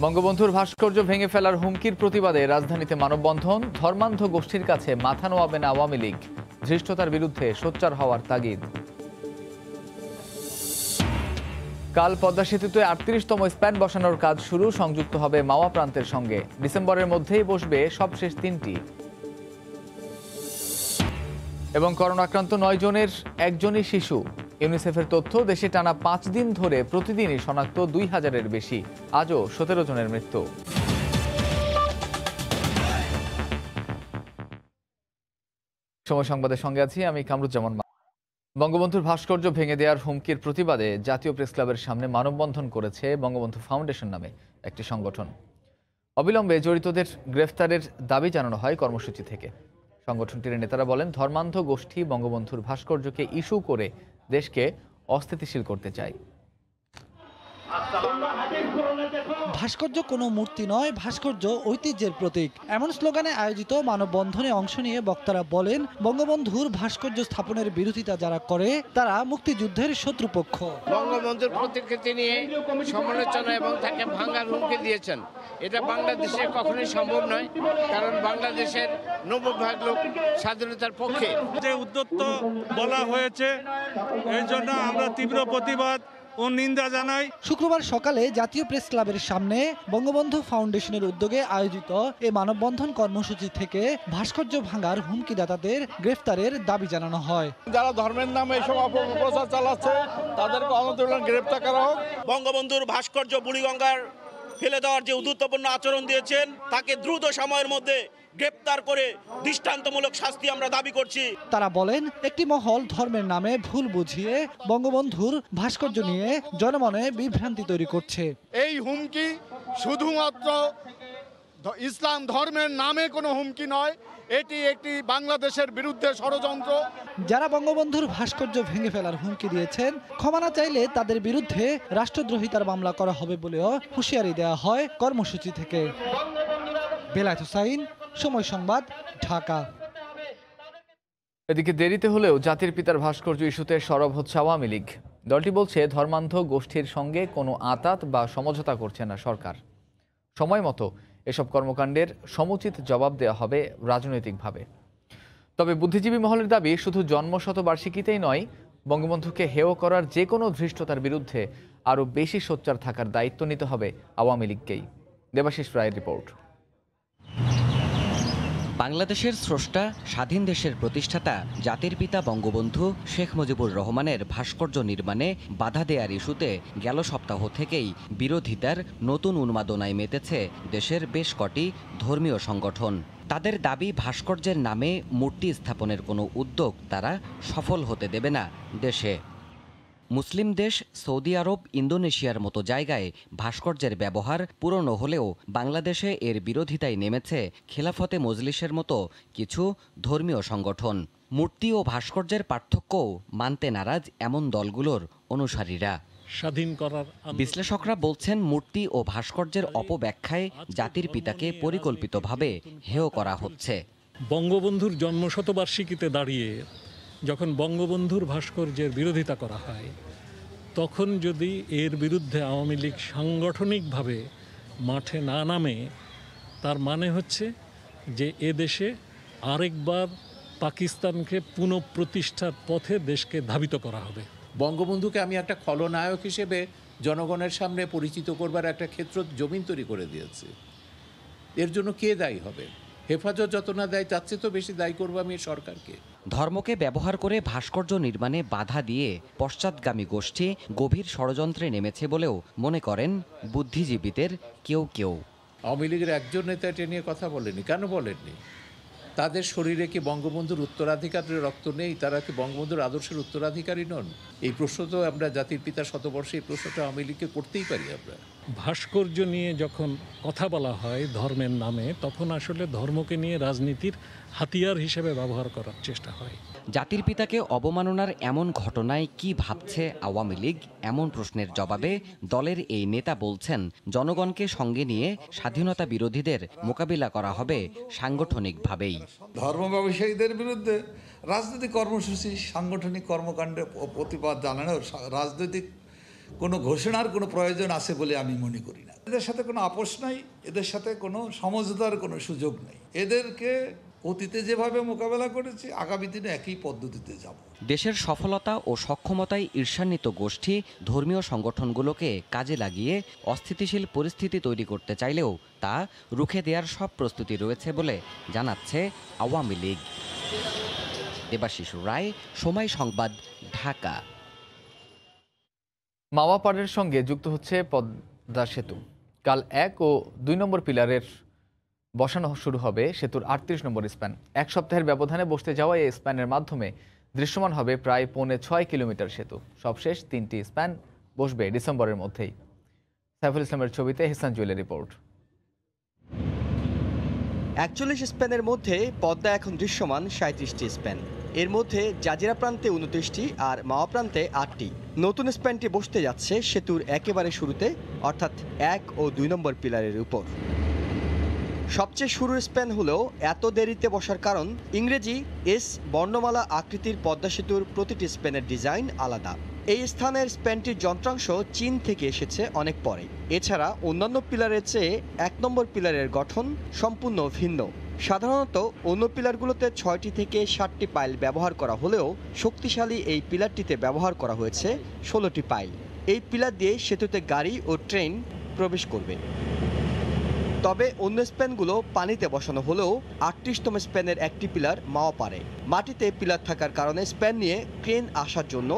বঙ্গবন্ধুর ভাস্কর্য ভেঙে ফেলার হুমকির প্রতিবাদে রাজধানীতে মানববন্ধন। ধর্মান্ধ গোষ্ঠীর কাছে মাথা নোয়াবে না আওয়ামী লীগ। ধৃষ্টতার বিরুদ্ধে সোচ্চার হওয়ার তাগিদ। কাল পদ্মা সেতুতে ৩৮তম স্প্যান বসানোর কাজ শুরু। সংযুক্ত হবে মাওয়া প্রান্তের সঙ্গে। ডিসেম্বরের মধ্যেই বসবে সবশেষ ৩টি। এবং করোনা আক্রান্ত ৯ জনের একজনই শিশু। ইউনিসেফের তথ্য, দেশে টানা ৫ দিন ধরে প্রতিদিনই শনাক্ত ২,০০০-এর বেশি। আজও ১৭ জনের মৃত্যু। সময় সংবাদের সঙ্গে আছি আমি কামরুজ্জামান। বঙ্গবন্ধুর ভাস্কর্য ভেঙে দেওয়ার হুমকির প্রতিবাদে জাতীয় প্রেস ক্লাবের সামনে মানববন্ধন করেছে বঙ্গবন্ধু ফাউন্ডেশন নামে একটি সংগঠন। অবিলম্বে জড়িতদের গ্রেফতারের দাবি জানানো হয় কর্মসূচি থেকে। সংগঠনটির নেতারা বলেন, ধর্মান্ধ গোষ্ঠী বঙ্গবন্ধুর ভাস্কর্যকে ইস্যু করে দেশকে অস্থিতিশীল করতে চায়। ভাস্কর্য কোনো মূর্তি নয়, ভাস্কর্য ঐতিহ্যের প্রতীক। এমন স্লোগানে আয়োজিত মানববন্ধনে অংশ নিয়ে বক্তারা বলেন, বঙ্গবন্ধুর ভাস্কর্য স্থাপনের বিরোধিতা যারা করে তারা মুক্তিযুদ্ধের শত্রুপক্ষ। বঙ্গবন্ধুর প্রতিকৃতি নিয়ে সমালোচনা এবং তাকে ভাঙার হুমকি দিয়েছেন। এটা বাংলাদেশে কখনোই সম্ভব নয়, কারণ বাংলাদেশের ৯০% লোক স্বাধীনতার পক্ষে। যে উদ্যত বলা হয়েছে, এই জন্য আমরা তীব্র প্রতিবাদ ও নিন্দা জানাই। শুক্রবার সকালে জাতীয় প্রেস ক্লাবের সামনে বঙ্গবন্ধু ফাউন্ডেশনের উদ্যোগে আয়োজিত এই মানববন্ধন কর্মসূচি থেকে ভাস্কর্য ভাঙার হুমকিদাতাদের গ্রেফতারের দাবি জানানো হয়। যারা ধর্মের নামে এসব অপপ্রচার চালাচ্ছে তাদেরকে অনতিবিলম্বে গ্রেফতার করা হোক। বঙ্গবন্ধুর ভাস্কর্য বুড়িগঙ্গার ফেলে দেওয়ার যে উদ্ধতপূর্ণ আচরণ দিয়েছেন, তাকে দ্রুত সময়ের মধ্যে গ্রেপ্তার করে দৃষ্টান্তমূলক শাস্তি আমরা দাবি করছি। তারা বলেন, একটি মহল ধর্মের নামে ভুল বুঝিয়ে বঙ্গবন্ধুর ভাস্কর্য নিয়ে জনমনে বিভ্রান্তি তৈরি করছে। এই হুমকি শুধুমাত্র ইসলাম ধর্মের নামে কোনো হুমকি নয়, এটি একটি বাংলাদেশের বিরুদ্ধে ষড়যন্ত্র। যারা বঙ্গবন্ধুর ভাস্কর্য ভেঙে ফেলার হুমকি দিয়েছেন, ক্ষমা না চাইলে তাদের বিরুদ্ধে রাষ্ট্রদ্রোহিতার মামলা করা হবে বলেও হুঁশিয়ারি দেওয়া হয় কর্মসূচি থেকে। বেলায়েত হোসাইন, সময় সংবাদ, ঢাকা। এদিকে দেরিতে হলেও জাতির পিতার ভাস্কর্য ইস্যুতে সরব হচ্ছে আওয়ামী লীগ। দলটি বলছে, ধর্মান্ধ গোষ্ঠীর সঙ্গে কোনো আঁতাত বা সমঝোতা করছে না সরকার। সময় মতো এসব কর্মকাণ্ডের সমুচিত জবাব দেওয়া হবে রাজনৈতিকভাবে। তবে বুদ্ধিজীবী মহলের দাবি, শুধু জন্মশতবার্ষিকীতেই নয়, বঙ্গবন্ধুকে হেয় করার যে কোনো ধৃষ্টতার বিরুদ্ধে আরও বেশি সোচ্চার থাকার দায়িত্ব নিতে হবে আওয়ামী লীগকেই। দেবাশিস রায়ের রিপোর্ট। বাংলাদেশের স্রষ্টা, স্বাধীন দেশের প্রতিষ্ঠাতা জাতির পিতা বঙ্গবন্ধু শেখ মুজিবুর রহমানের ভাস্কর্য নির্মাণে বাধা দেয়ার ইস্যুতে গেল সপ্তাহ থেকেই বিরোধিতার নতুন উন্মাদনায় মেতেছে দেশের বেশ কটি ধর্মীয় সংগঠন। তাদের দাবি, ভাস্কর্যের নামে মূর্তি স্থাপনের কোনো উদ্যোগ তারা সফল হতে দেবে না দেশে। মুসলিম দেশ সৌদি আরব, ইন্দোনেশিয়ার মতো জায়গায় ভাস্কর্যের ব্যবহার পুরনো হলেও বাংলাদেশে এর বিরোধিতায় নেমেছে খেলাফতে মজলিসের মতো কিছু ধর্মীয় সংগঠন। মূর্তি ও ভাস্কর্যের পার্থক্যও মানতে নারাজ এমন দলগুলোর অনুসারীরা। স্বাধীন করার বিশ্লেষকরা বলছেন, মূর্তি ও ভাস্কর্যের অপব্যাখ্যায় জাতির পিতাকে পরিকল্পিতভাবে হেয় করা হচ্ছে। বঙ্গবন্ধুর জন্মশতবার্ষিকীতে দাঁড়িয়ে যখন বঙ্গবন্ধুর ভাস্কর্যের বিরোধিতা করা হয়, তখন যদি এর বিরুদ্ধে আওয়ামী লীগ সাংগঠনিকভাবে মাঠে না নামে, তার মানে হচ্ছে যে এদেশে আরেকবার পাকিস্তানকে পুনঃপ্রতিষ্ঠার পথে দেশকে ধাবিত করা হবে। বঙ্গবন্ধুকে আমি একটা খলনায়ক হিসেবে জনগণের সামনে পরিচিত করবার একটা ক্ষেত্র জমিন তৈরি করে দিয়েছে। এর জন্য কে দায়ী হবে? হেফাজত যত না দেয়, তার চেয়ে তো বেশি দায়ী করবো আমি সরকারকে। ধর্মকে ব্যবহার করে ভাস্কর্য নির্মাণে বাধা দিয়ে পশ্চাৎগামী গোষ্ঠী গভীর ষড়যন্ত্রে নেমেছে বলেও মনে করেন বুদ্ধিজীবীদের কেউ কেউ। আওয়ামী লীগের একজন নেতা এটা নিয়ে কথা বলেনি। কেন বলেননি? তাদের শরীরে কি বঙ্গবন্ধুর উত্তরাধিকারের রক্ত নেই? তারা কি বঙ্গবন্ধুর আদর্শের উত্তরাধিকারী নন? এই প্রশ্ন তো আমরা জাতির পিতার শতবর্ষে এই প্রশ্নটা আওয়ামী লীগকে করতেই পারি। আমরা ভাস্কর্য নিয়ে যখন কথা বলা হয় ধর্মের নামে, তখন আসলে ধর্মকে নিয়ে রাজনীতির হাতিয়ার হিসেবে ব্যবহার করার চেষ্টা হয়। জাতির পিতাকে অবমাননার এমন ঘটনায় কি ভাবছে আওয়ামী লীগ, এমন প্রশ্নের জবাবে দলের এই নেতা বলছেন, জনগণকে সঙ্গে নিয়ে স্বাধীনতা বিরোধীদের মোকাবিলা করা হবে সাংগঠনিকভাবেই। ধর্ম ব্যবসায়ীদের বিরুদ্ধে রাজনৈতিক কর্মসূচি, সাংগঠনিক কর্মকাণ্ডে প্রতিবাদ জানানোর রাজনৈতিক কোনো ঘোষণার কোনো প্রয়োজন আছে বলে আমি মনে করি না। এদের সাথে কোনো আপোষ নাই, এদের সাথে কোনো সমঝোতার কোনো সুযোগ নেই। এদেরকে অতীতে যেভাবে মোকাবেলা করেছি আগামী দিনে একই পদ্ধতিতে যাব। দেশের সফলতা ও সক্ষমতায় ঈর্ষান্বিত গোষ্ঠী ধর্মীয় সংগঠনগুলোকে কাজে লাগিয়ে অস্থিতিশীল পরিস্থিতি তৈরি করতে চাইলেও তা রুখে দেওয়ার সব প্রস্তুতি রয়েছে বলে জানাচ্ছে আওয়ামী লীগ। দেবাশিস রায়, সময় সংবাদ, ঢাকা। মাওয়া পাড়ের সঙ্গে যুক্ত হচ্ছে পদ্মা সেতু। কাল 1 ও 2 নম্বর পিলারের বসানো শুরু হবে সেতুর 38 নম্বর স্প্যান। এক সপ্তাহের ব্যবধানে বসতে যাওয়া এই স্প্যানের মাধ্যমে দৃশ্যমান হবে প্রায় 6.25 কিলোমিটার সেতু। সবশেষ 3টি স্প্যান বসবে ডিসেম্বরের মধ্যেই। সাইফুল ইসলামের ছবিতে হেসান জুয়েলের রিপোর্ট। 41 স্প্যানের মধ্যে পদ্মা এখন দৃশ্যমান 37টি স্প্যান। এর মধ্যে জাজিরা প্রান্তে 29টি আর মাওয়া প্রান্তে 8টি। নতুন স্প্যানটি বসতে যাচ্ছে সেতুর একেবারে শুরুতে, অর্থাৎ 1 ও 2 নম্বর পিলারের উপর। সবচেয়ে শুরুর স্প্যান হলেও এত দেরিতে বসার কারণ ইংরেজি এস বর্ণমালা আকৃতির পদ্মা সেতুর প্রতিটি স্প্যানের ডিজাইন আলাদা। এই স্থানের স্প্যানটির যন্ত্রাংশ চীন থেকে এসেছে অনেক পরে। এছাড়া অন্যান্য পিলারের চেয়ে 1 নম্বর পিলারের গঠন সম্পূর্ণ ভিন্ন। সাধারণত অন্য পিলারগুলোতে 6টি থেকে 7টি পাইল ব্যবহার করা হলেও শক্তিশালী এই পিলারটিতে ব্যবহার করা হয়েছে 16টি পাইল। এই পিলার দিয়ে সেতুতে গাড়ি ও ট্রেন প্রবেশ করবে। তবে অন্য স্প্যানগুলো পানিতে বসানো হলেও 38তম স্প্যানের একটি পিলার মাওয়া পারে। মাটিতে পিলার থাকার কারণে স্প্যান নিয়ে ক্রেন আসার জন্য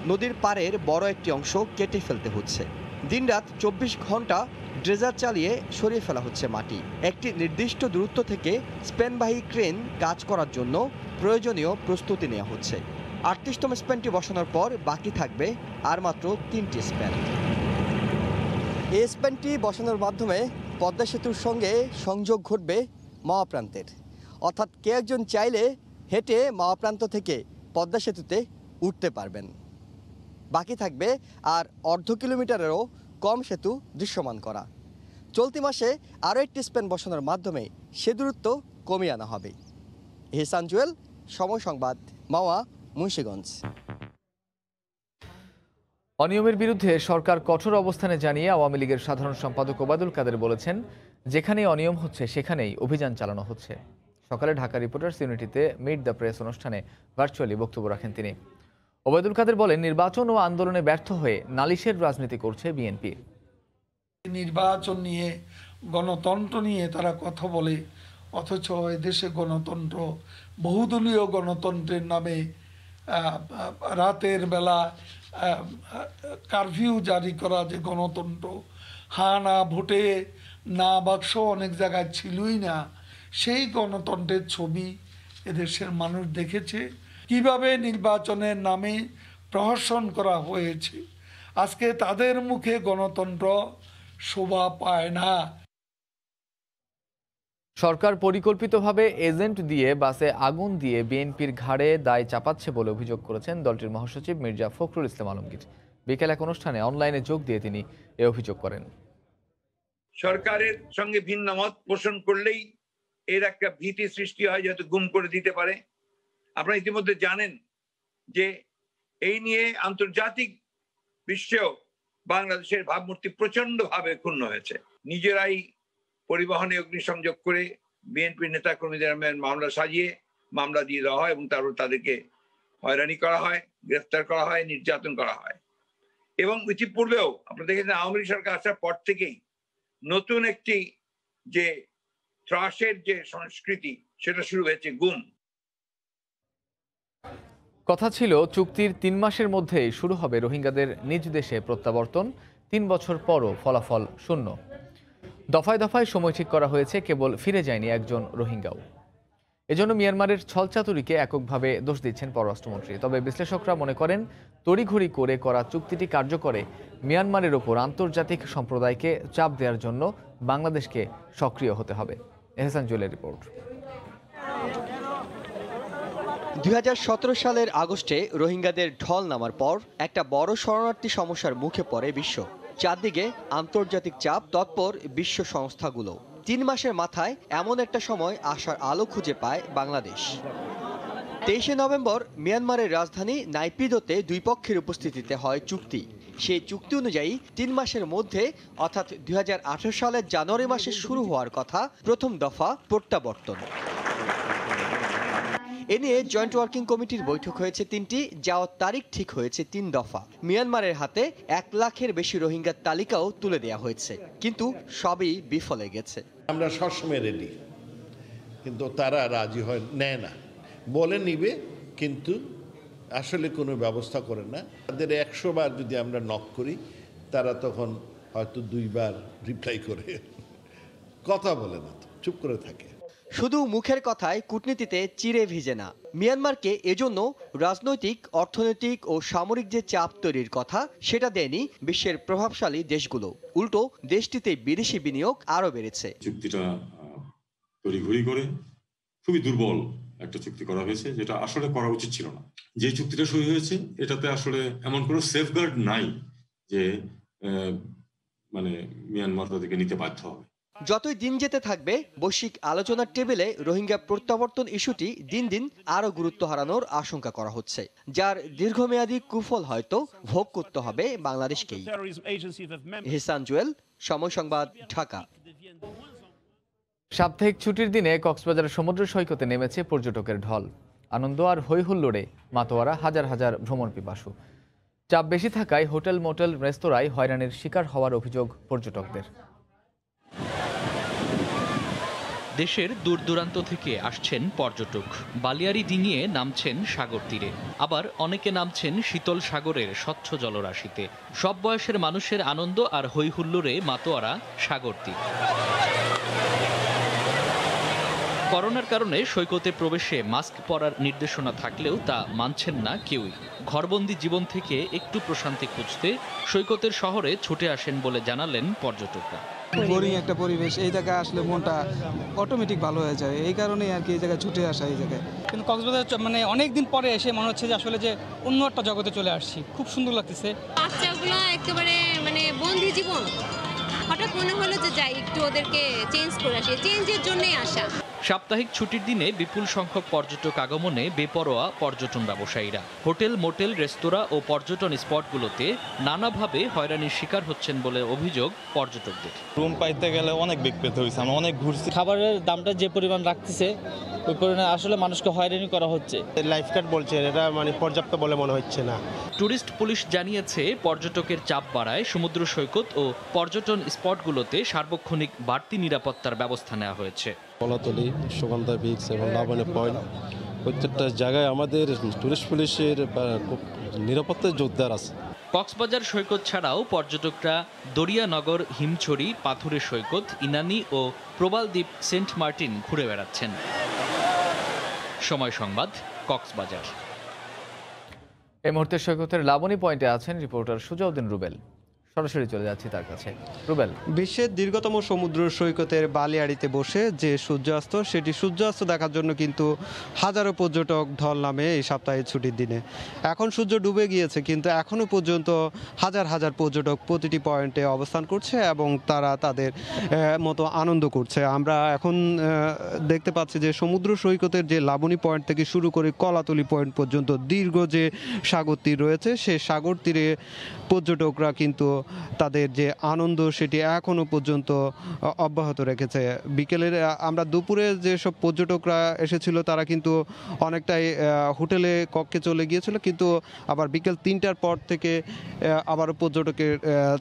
নদীর পাড়ের বড় একটি অংশ কেটে ফেলতে হচ্ছে। দিনরাত 24 ঘন্টা ড্রেজার চালিয়ে সরিয়ে ফেলা হচ্ছে মাটি। একটি নির্দিষ্ট দূরত্ব থেকে স্প্যানবাহী ক্রেন কাজ করার জন্য প্রয়োজনীয় প্রস্তুতি নেওয়া হচ্ছে। 38তম স্প্যানটি বসানোর পর বাকি থাকবে আর মাত্র 3টি স্প্যান। এই স্প্যানটি বসানোর মাধ্যমে পদ্মা সেতুর সঙ্গে সংযোগ ঘটবে মাওয়া প্রান্তের, অর্থাৎ কেউ একজন চাইলে হেঁটে মাওয়া প্রান্ত থেকে পদ্মা সেতুতে উঠতে পারবেন। বাকি থাকবে আর অর্ধ কিলোমিটারেরও কম সেতু দৃশ্যমান করা। চলতি মাসে আরও একটি স্প্যান বসানোর মাধ্যমে সে দূরত্ব কমিয়ে আনা হবে। হেসান জুয়েল, সময় সংবাদ, মাওয়া, মুন্সিগঞ্জ। অনিয়মের বিরুদ্ধে সরকার কঠোর অবস্থানে জানিয়ে আওয়ামী লীগের সাধারণ সম্পাদক ওবায়দুল কাদের বলেছেন, যেখানে অনিয়ম হচ্ছে সেখানেই অভিযান চালানো হচ্ছে। সকালে ঢাকা রিপোর্টার্স ইউনিটিতে মিট দ্য প্রেস অনুষ্ঠানে ভার্চুয়ালি বক্তব্য রাখেন তিনি। ওবায়দুল কাদের বলেন, নির্বাচন ও আন্দোলনে ব্যর্থ হয়ে নালিশের রাজনীতি করছে বিএনপি। নির্বাচন নিয়ে, গণতন্ত্র নিয়ে তারা কথা বলে, অথচ এদেশে গণতন্ত্র, বহুদলীয় গণতন্ত্রের নামে রাতের বেলা কারফিউ জারি করা যে গণতন্ত্র, হ্যাঁ না ভোটে না বাক্স অনেক জায়গায় ছিলই না, সেই গণতন্ত্রের ছবি এদেশের মানুষ দেখেছে। কিভাবে নির্বাচনের নামে প্রহসন করা হয়েছে। আজকে তাদের মুখে গণতন্ত্র শোভা পায় না। সরকার পরিকল্পিতভাবে এজেন্ট দিয়ে বাসে আগুন দিয়ে বিএনপির ঘাড়ে দায় চাপাচ্ছে বলে অভিযোগ করেছেন দলটির মহাসচিব মির্জা ফখরুল ইসলাম আলমগীর। বিকেল এক অনুষ্ঠানে অনলাইনে যোগ দিয়ে তিনি এ অভিযোগ করেন। সরকারের সঙ্গে ভিন্ন মত পোষণ করলেই এর একটা ভীতি সৃষ্টি হয়, যেহেতু গুম করে দিতে পারে। আপনারা ইতিমধ্যে জানেন যে এই নিয়ে আন্তর্জাতিক বিশ্বেও বাংলাদেশের ভাবমূর্তি প্রচন্ড ভাবে ক্ষুণ্ণ হয়েছে। নিজেরাই পরিবহনে অগ্নিসংযোগ করে বিএনপি নেতা কর্মীদের মামলা সাজিয়ে মামলা দিয়ে দেওয়া হয় এবং তারপর তাদেরকে হয়রানি করা হয়, গ্রেফতার করা হয়, নির্যাতন করা হয়। এবং ইতিপূর্বেও আপনারা দেখেছেন আওয়ামী লীগ সরকার আসার পর থেকেই নতুন একটি যে ত্রাসের যে সংস্কৃতি সেটা শুরু হয়েছে, গুম। কথা ছিল চুক্তির 3 মাসের মধ্যেই শুরু হবে রোহিঙ্গাদের নিজ দেশে প্রত্যাবর্তন। 3 বছর পরও ফলাফল শূন্য। দফায় দফায় সময় ঠিক করা হয়েছে, কেবল ফিরে যায়নি একজন রোহিঙ্গাও। এজন্য মিয়ানমারের ছলচাতুরিকে এককভাবে দোষ দিচ্ছেন পররাষ্ট্রমন্ত্রী। তবে বিশ্লেষকরা মনে করেন, তড়িঘড়ি করে করা চুক্তিটি কার্যকরে মিয়ানমারের ওপর আন্তর্জাতিক সম্প্রদায়কে চাপ দেওয়ার জন্য বাংলাদেশকে সক্রিয় হতে হবে। এহসান জুয়েলের রিপোর্ট। 2017 সালের আগস্টে রোহিঙ্গাদের ঢল নামার পর একটা বড় শরণার্থী সমস্যার মুখে পড়ে বিশ্ব। চারদিকে আন্তর্জাতিক চাপ, তৎপর বিশ্ব সংস্থাগুলো। 3 মাসের মাথায় এমন একটা সময় আসার আলো খুঁজে পায় বাংলাদেশ। 23 নভেম্বর মিয়ানমারের রাজধানী নাইপিদোতে দুই পক্ষের উপস্থিতিতে হয় চুক্তি। সেই চুক্তি অনুযায়ী 3 মাসের মধ্যে অর্থাৎ 2018 সালের জানুয়ারি মাসে শুরু হওয়ার কথা প্রথম দফা প্রত্যাবর্তন। এ নিয়ে জয়েন্ট ওয়ার্কিং কমিটির বৈঠক হয়েছে 3টি, যাওয়ার তারিখ ঠিক হয়েছে 3 দফা। মিয়ানমারের হাতে 1 লাখের বেশি রোহিঙ্গার তালিকাও তুলে দেওয়া হয়েছে, কিন্তু সবই বিফলে গেছে। আমরা সবসময় রেডি, কিন্তু তারা রাজি নেয় না, বলে নিবে কিন্তু আসলে কোনো ব্যবস্থা করে না। তাদের 100 বার যদি আমরা নক করি, তারা তখন হয়তো 2 বার রিপ্লাই করে, কথা বলে না, চুপ করে থাকে। শুধু মুখের কথায় কূটনীতিতে চিড়ে ভিজে না। মিয়ানমারকে এজন্য রাজনৈতিক, অর্থনৈতিক ও সামরিক যে চাপ তৈরির কথা সেটা দেয়নি বিশ্বের প্রভাবশালী দেশগুলো। উল্টো দেশটিতে বিদেশি বিনিয়োগ আরও বেড়েছে। চুক্তিটা তড়িঘড়ি করে খুবই দুর্বল একটা চুক্তি করা হয়েছে, যেটা আসলে করা উচিত ছিল না। যে চুক্তিটা সই হয়েছে এটাতে আসলে এমন কোনো সেফগার্ড নাই যে মানে মিয়ানমার তাদেরকে নিতে বাধ্য হবে। যতই দিন যেতে থাকবে, বৈশ্বিক আলোচনার টেবিলে রোহিঙ্গা প্রত্যাবর্তন ইস্যুটি দিন দিন আরও গুরুত্ব হারানোর আশঙ্কা করা হচ্ছে, যার দীর্ঘমেয়াদী কুফল হয়তো ভোগ করতে হবে বাংলাদেশকেই। হিসান জুয়েল, সময় সংবাদ, ঢাকা। সাপ্তাহিক ছুটির দিনে কক্সবাজারের সমুদ্র সৈকতে নেমেছে পর্যটকের ঢল। আনন্দ আর হৈহুল্লোড়ে মাতোয়ারা হাজার হাজার ভ্রমণ পিপাসু। চাপ বেশি থাকায় হোটেল, মোটেল, রেস্তোরাঁয় হয়রানির শিকার হওয়ার অভিযোগ পর্যটকদের। দেশের দূর দূরান্ত থেকে আসছেন পর্যটক। বালিয়াড়ি ডিঙিয়ে নামছেন সাগর তীরে, আবার অনেকে নামছেন শীতল সাগরের স্বচ্ছ জলরাশিতে। সব বয়সের মানুষের আনন্দ আর হৈহুল্লোড়ে মাতোয়ারা সাগর তীর। করোনার কারণে সৈকতে প্রবেশে মাস্ক পরার নির্দেশনা থাকলেও তা মানছেন না কেউই। ঘরবন্দি জীবন থেকে একটু প্রশান্তি খুঁজতে সৈকতের শহরে ছুটে আসেন বলে জানালেন পর্যটকরা। বোরিং একটা পরিবেশ, এই জায়গায় আসলে মনটা অটোমেটিক ভালো হয়ে যায়, এই কারণেই আর কি এই জায়গায় ছুটে আসা। এই জায়গায় কিন্তু কক্সবাজার মানে অনেক দিন পরে এসে মনে হচ্ছে যে আসলে যে অন্য একটা জগতে চলে আসছি, খুব সুন্দর লাগতেছে। বাচ্চাগুলো একেবারে মানে বন্দি জীবন, হঠাৎ মনে হলো যে যাই একটু ওদেরকে চেঞ্জ করে আসি, চেঞ্জের জন্যই আসা। সাপ্তাহিক ছুটির দিনে বিপুল সংখ্যক পর্যটক আগমনে বেপরোয়া পর্যটন ব্যবসায়ীরা। হোটেল, মোটেল, রেস্তোরাঁ ও পর্যটন স্পটগুলোতে নানাভাবে হয়রানির শিকার হচ্ছেন বলে অভিযোগ পর্যটকদের। রুম পাইতে গেলে অনেক বেগ পেতে হয়েছে, আমরা অনেক ঘুরছি। খাবারের দামটা যে পরিমাণ রাখতেছে ওই পরিমাণে আসলে মানুষকে হয়রানি করা হচ্ছে। লাইফগার্ড বলছে এটা মানে পর্যাপ্ত বলে মনে হচ্ছে না। ট্যুরিস্ট পুলিশ জানিয়েছে পর্যটকের চাপ বাড়ায় সমুদ্র সৈকত ও পর্যটন স্পটগুলোতে সার্বক্ষণিক বাড়তি নিরাপত্তার ব্যবস্থা নেওয়া হয়েছে। কলাতলি, সুগন্ধা বিচ এবং লাবণী পয়েন্ট প্রত্যেকটা জায়গায় আমাদের ট্যুরিস্ট পুলিশের নিরাপত্তার জোরদার আছে। কক্সবাজার সৈকত ছাড়াও পর্যটকরা দরিয়ানগর, হিমছড়ি, পাথুরে সৈকত, ইনানি ও প্রবালদ্বীপ, সেন্ট মার্টিন ঘুরে বেড়াচ্ছেন। সময় সংবাদ, কক্সবাজার। এই মুহূর্তে সৈকতের লাবণী পয়েন্টে আছেন রিপোর্টার সুজাউদ্দিন রুবেল। সরাসরি চলে যাচ্ছি তার কাছে। রুবেল, বিশ্বের দীর্ঘতম সমুদ্র সৈকতের বালিয়াড়িতে বসে যে সূর্যাস্ত, সেটি সূর্যাস্ত দেখার জন্য কিন্তু হাজারো পর্যটক ঢল নামে এই সপ্তাহের ছুটির দিনে। এখন সূর্য ডুবে গিয়েছে, কিন্তু এখনও পর্যন্ত হাজার হাজার পর্যটক প্রতিটি পয়েন্টে অবস্থান করছে এবং তারা তাদের মতো আনন্দ করছে। আমরা এখন দেখতে পাচ্ছি যে সমুদ্র সৈকতের যে লাবণী পয়েন্ট থেকে শুরু করে কলাতলি পয়েন্ট পর্যন্ত দীর্ঘ যে সাগর তীর রয়েছে, সেই সাগর তীরে পর্যটকরা কিন্তু তাদের যে আনন্দ সেটি এখনো পর্যন্ত অব্যাহত রেখেছে। বিকেলের আমরা দুপুরে যেসব পর্যটকরা এসেছিল তারা কিন্তু অনেকটাই হোটেলে কক্ষে চলে গিয়েছিল, কিন্তু আবার বিকেল 3টার পর থেকে আবারও পর্যটকের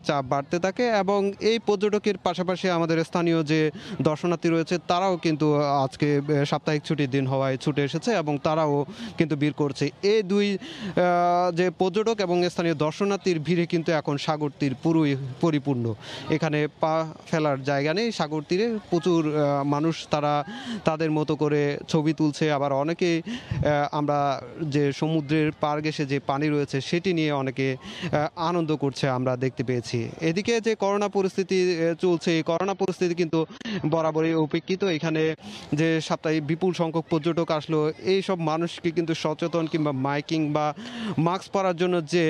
চাপ বাড়তে থাকে এবং এই পর্যটকের পাশাপাশি আমাদের স্থানীয় যে দর্শনার্থী রয়েছে তারাও কিন্তু আজকে সাপ্তাহিক ছুটির দিন হওয়ায় ছুটে এসেছে এবং তারাও কিন্তু ভিড় করছে। এই দুই যে পর্যটক এবং স্থানীয় দর্শনার্থীর ভিড়ে কিন্তু এখন সাগর তীর পুরোই পরিপূর্ণ। এখানে পা ফেলার জায়গা নেই। সাগর তীরে প্রচুর মানুষ তারা তাদের মতো করে ছবি তুলছে, আবার অনেকে আমরা যে সমুদ্রের পার ঘেঁষে যে পানি রয়েছে সেটি নিয়ে অনেকে আনন্দ করছে আমরা দেখতে পেয়েছি। এদিকে যে করোনা পরিস্থিতি চলছে, এই করোনা পরিস্থিতি কিন্তু বরাবরই উপেক্ষিত। এখানে যে সপ্তাহে বিপুল সংখ্যক পর্যটক আসলো, এই সব মানুষকে কিন্তু সচেতন কিংবা মাইকিং বা মাস্ক পরার জন্য যে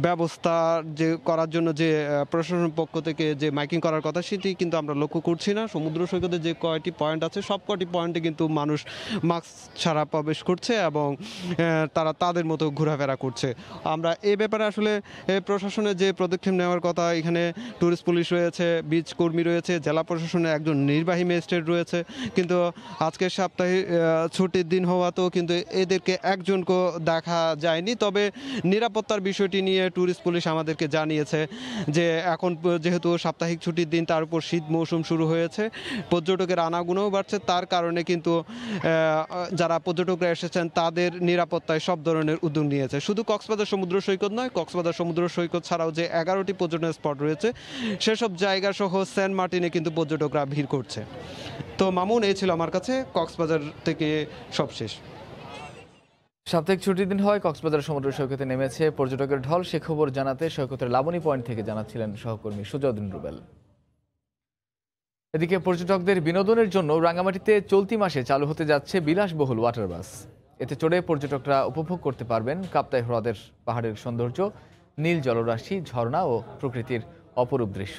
ব্যবস্থা যে করার জন্য যে প্রশাসনের পক্ষ থেকে যে মাইকিং করার কথা সেটি কিন্তু আমরা লক্ষ্য করছি না। সমুদ্র সৈকতে যে কয়টি পয়েন্ট আছে সব কয়টি পয়েন্টে কিন্তু মানুষ মাস্ক ছাড়া প্রবেশ করছে এবং তারা তাদের মতো ঘোরাফেরা করছে। আমরা এই ব্যাপারে আসলে প্রশাসনের যে পদক্ষেপ নেওয়ার কথা, এখানে ট্যুরিস্ট পুলিশ রয়েছে, বিচ কর্মী রয়েছে, জেলা প্রশাসনের একজন নির্বাহী ম্যাজিস্ট্রেট রয়েছে, কিন্তু আজকের সাপ্তাহিক ছুটির দিন হওয়াতেও কিন্তু এদেরকে একজনকেও দেখা যায়নি। তবে নিরাপত্তার বিষয়টি নিয়ে ট্যুরিস্ট পুলিশ আমাদেরকে জানিয়েছে যে এখন যেহেতু সাপ্তাহিক ছুটির দিন, তার উপর শীত মৌসুম শুরু হয়েছে, পর্যটকের আনাগোনাও বাড়ছে, তার কারণে কিন্তু যারা পর্যটকরা এসেছেন তাদের নিরাপত্তায় সব ধরনের উদ্যোগ নিয়েছে। শুধু কক্সবাজার সমুদ্র সৈকত নয়, কক্সবাজার সমুদ্র সৈকত ছাড়াও যে 11টি পর্যটন স্পট রয়েছে সেসব জায়গা সহ সেন্ট মার্টিনে কিন্তু পর্যটকরা ভিড় করছে। তো মামুন, এই ছিল আমার কাছে কক্সবাজার থেকে সবশেষ। সাপ্তাহিক ছুটির দিন হয় কক্সবাজার সমুদ্র সৈকতে নেমেছে পর্যটকের ঢল। সে খবর জানাতে সৈকতের লাবণী পয়েন্ট থেকে জানাচ্ছিলেন সহকর্মী সুজাউদ্দিন রুবেল। এদিকে পর্যটকদের বিনোদনের জন্য রাঙ্গামাটিতে চলতি মাসে চালু হতে যাচ্ছে বিলাসবহুল ওয়াটার বাস। এতে চড়ে পর্যটকরা উপভোগ করতে পারবেন কাপ্তাই হ্রদের পাহাড়ের সৌন্দর্য, নীল জলরাশি, ঝর্ণা ও প্রকৃতির অপরূপ দৃশ্য।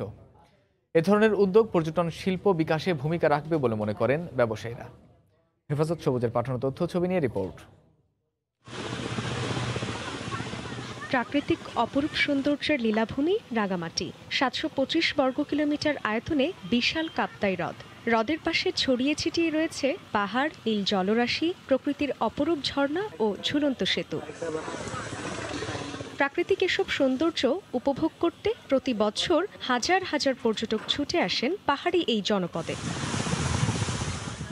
এ ধরনের উদ্যোগ পর্যটন শিল্প বিকাশে ভূমিকা রাখবে বলে মনে করেন ব্যবসায়ীরা। হেফাজত সবুজের পাঠানো তথ্য ছবি নিয়ে রিপোর্ট। প্রাকৃতিক অপরূপ সৌন্দর্যের লীলাভূমি রাঙ্গামাটি। 725 বর্গ কিলোমিটার আয়তনে বিশাল কাপ্তাই হ্রদ। হ্রদের পাশে ছড়িয়ে ছিটিয়ে রয়েছে পাহাড়, নীল জলরাশি, প্রকৃতির অপরূপ ঝর্ণা ও ঝুলন্ত সেতু। প্রাকৃতিক এসব সৌন্দর্য উপভোগ করতে প্রতি বছর হাজার হাজার পর্যটক ছুটে আসেন পাহাড়ি এই জনপদে।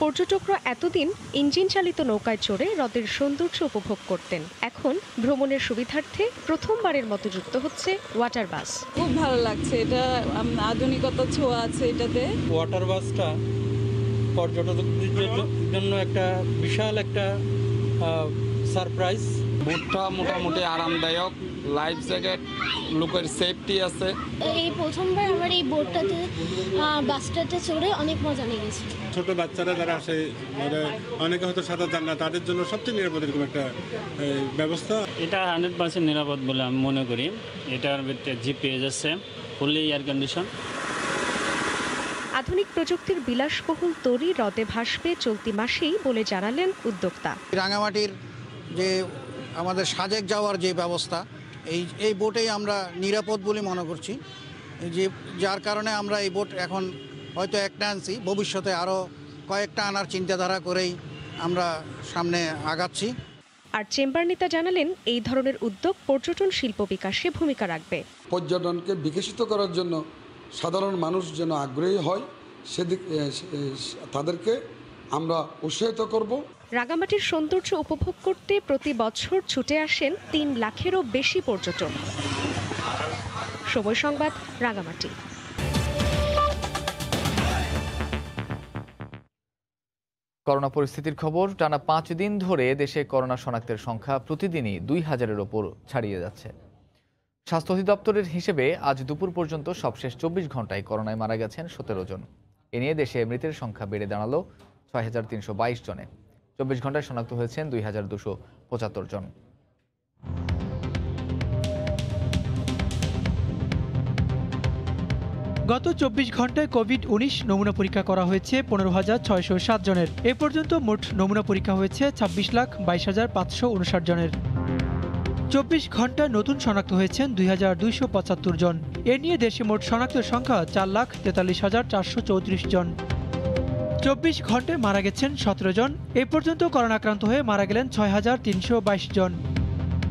পর্যটকরা এতদিন ইঞ্জিন চালিত নৌকায় চড়ে হ্রদের সৌন্দর্য উপভোগ করতেন। এখন ভ্রমণের সুবিধার্থে প্রথমবারের মতো যুক্ত হচ্ছে ওয়াটার বাস। খুব ভালো লাগছে, এটা আধুনিকতার ছোঁয়া আছে এটাতে। ওয়াটার বাসটা পর্যটকদের জন্য একটা বিশাল একটা সারপ্রাইজ। বোটটা মোটামুটি আরামদায়ক, লাইফ জ্যাকেট, লোকের সেফটি আছে। এই প্রথমবার আমার এই বোটটাতে বাসটাতে চড়ে অনেক মজা লেগেছে। ছোট বাচ্চারা যারা আসে, অনেকে হয়তো সাঁতার জানে না, তাদের জন্য সবচেয়ে নিরাপদ এরকম একটা ব্যবস্থা। এটা 100% নিরাপদ বলে আমি মনে করি। এটার ভিতরে জিপিএস আছে, ফুললি এয়ার কন্ডিশন। আধুনিক প্রযুক্তির বিলাসবহুল তরি হ্রদে ভাসবে চলতি মাসেই বলে জানালেন উদ্যোক্তা। রাঙামাটির যে আমাদের সাজেক যাওয়ার যে ব্যবস্থা, এই বোটেই আমরা নিরাপদ বলে মনে করছি, যে যার কারণে আমরা এই বোট এখন হয়তো একটা আনছি, ভবিষ্যতে আরও কয়েকটা আনার চিন্তাধারা করেই আমরা সামনে আগাচ্ছি। আর চেম্বার নেতা জানালেন এই ধরনের উদ্যোগ পর্যটন শিল্প বিকাশে ভূমিকা রাখবে। পর্যটনকে বিকশিত করার জন্য সাধারণ মানুষ যেন আগ্রহী হয়, সেদিক তাদেরকে আমরা উৎসাহিত করব। রাঙ্গামাটির সৌন্দর্য উপভোগ করতে প্রতি বছর ছুটে আসেন 3 লাখেরও বেশি পর্যটক। সময় সংবাদ, রাঙ্গামাটি। করোনা পরিস্থিতির খবর। টানা 5 দিন ধরে দেশে করোনা শনাক্তের সংখ্যা প্রতিদিনই 2000-এর ওপর ছাড়িয়ে যাচ্ছে। স্বাস্থ্য অধিদপ্তরের হিসেবে আজ দুপুর পর্যন্ত সবশেষ 24 ঘন্টায় করোনায় মারা গেছেন 17 জন। এ নিয়ে দেশে মৃতের সংখ্যা বেড়ে দাঁড়ালো 6322 জনে। 24 ঘন্টায় শনাক্ত হয়েছেন 2275 জন। গত 24 ঘন্টায় কোভিড-19 নমুনা পরীক্ষা করা হয়েছে 15,607 জনের। এ পর্যন্ত মোট নমুনা পরীক্ষা হয়েছে 26,22,559 জনের। 24 ঘন্টায় নতুন শনাক্ত হয়েছেন 2,275 জন। এ নিয়ে দেশে মোট শনাক্তের সংখ্যা 4,43,434 জন। 24 ঘন্টায় মারা গেছেন 17 জন। এ পর্যন্ত করোনা আক্রান্ত হয়ে মারা গেলেন 6,322 জন।